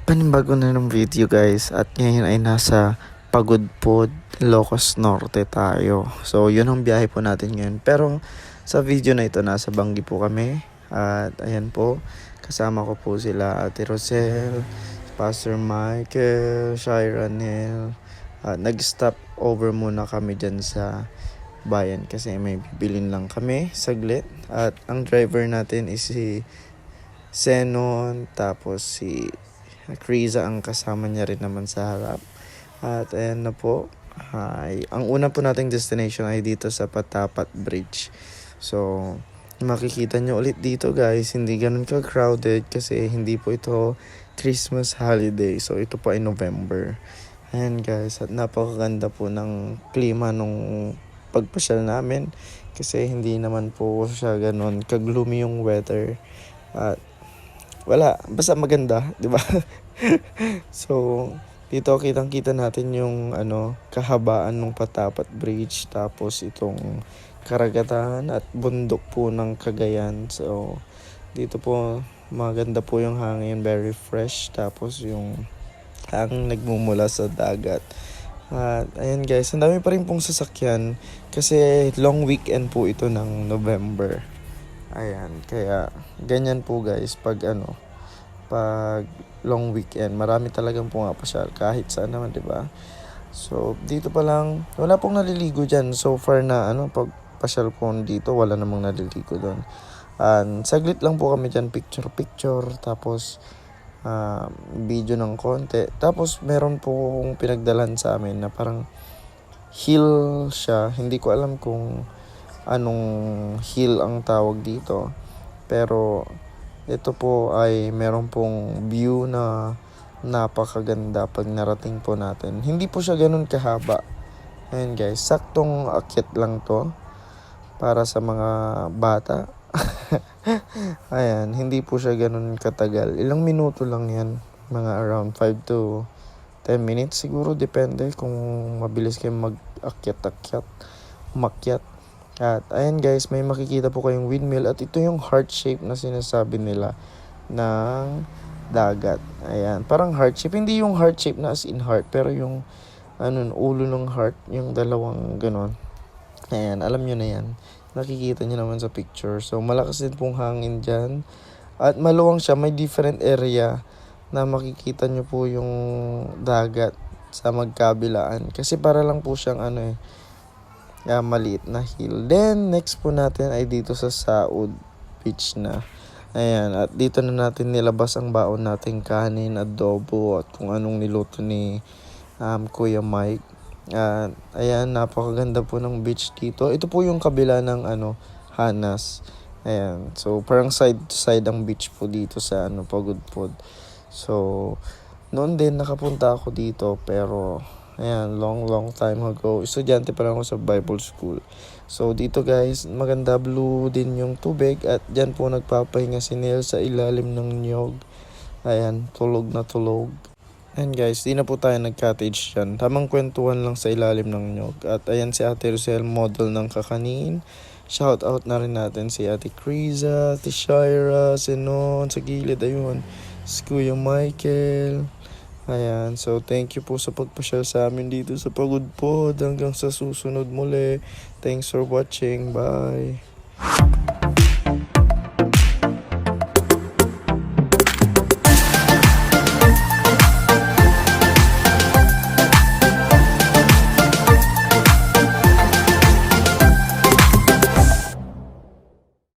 Panibago na ng video guys at ngayon ay nasa Pagudpod, Ilocos Norte tayo. So yun ang biyahe po natin ngayon. Pero sa video na ito nasa Banggi po kami. At ayan po, kasama ko po sila Ate Rosel, Pastor Michael, Shira Nel. At nag-stop over muna kami dyan sa bayan kasi may bibilin lang kami saglit. At ang driver natin is si Zenon, tapos si Kriza ang kasama niya rin naman sa harap. At ayan na po. Ang una po nating destination ay dito sa Patapat Bridge. So, makikita nyo ulit dito guys, hindi ganun ka-crowded kasi hindi po ito Christmas holiday. So, ito po ay November. Ayan guys, at napakaganda po ng klima nung pagpasyal namin kasi hindi naman po siya ganun ka-gloomy yung weather. At wala, basta maganda, di ba? So, dito kitang-kita natin yung kahabaan ng Patapat Bridge, tapos itong karagatan at bundok po ng Cagayan. So, dito po maganda po yung hangin, very fresh, tapos yung hangin nagmumula sa dagat. At ayan guys, ang dami pa rin pong sasakyan kasi long weekend po ito ng November. Ayan, kaya ganyan po guys pag pag long weekend, marami talagang pumapasyal kahit saan naman, 'di ba? So, dito pa lang wala pong naliligo diyan so far na pag pasyal po dito, wala namang naliligo doon. And saglit lang po kami diyan, picture tapos video ng konti. Tapos meron pong pinagdalan sa amin na parang hill siya. Hindi ko alam kung anong hill ang tawag dito. Pero ito po ay meron pong view na napakaganda pag narating po natin. Hindi po siya ganun kahaba. Ayan guys, saktong akyat lang to para sa mga bata. Ayan, hindi po siya ganun katagal. Ilang minuto lang yan. Mga around 5 to 10 minutes siguro, depende kung mabilis kayo mag-akyat-akyat, umakyat. At ayan guys, may makikita po kayong windmill at ito yung heart shape na sinasabi nila ng dagat. Ayan, parang heart shape. Hindi yung heart shape na as in heart, pero yung ulo ng heart, yung dalawang ganon. Ayan, alam nyo na yan. Nakikita nyo naman sa picture. So, malakas din pong hangin dyan. At maluwang siya, may different area na makikita nyo po yung dagat sa magkabilaan. Kasi para lang po siyang maliit na hill. Then, next po natin ay dito sa Saud Beach na. Ayan, at dito na natin nilabas ang baon nating kanin, adobo, at kung anong niluto ni Kuya Mike. At ayan, napakaganda po ng beach dito. Ito po yung kabila ng Hanas. Ayan, so parang side to side ang beach po dito sa Pagudpod. So, noon din nakapunta ako dito pero ayan, long time ago. Estudyante pa lang ako sa Bible School. So, dito guys, maganda, blue din yung tubig. At dyan po nagpapahinga si Neil sa ilalim ng niyog. Ayan, tulog na tulog. And guys, di na po tayo nag-cottage dyan. Tamang kwentuhan lang sa ilalim ng niyog. At ayan si Ate Rosel, model ng kakanin. Shout out na rin natin si Ate Kriza, Ate Shira, Zenon, sa gilid, ayun. Si Kuya Michael. Ayan, so thank you po sa pagpasyal sa amin dito sa Pagudpod. Hanggang sa susunod muli. Thanks for watching. Bye.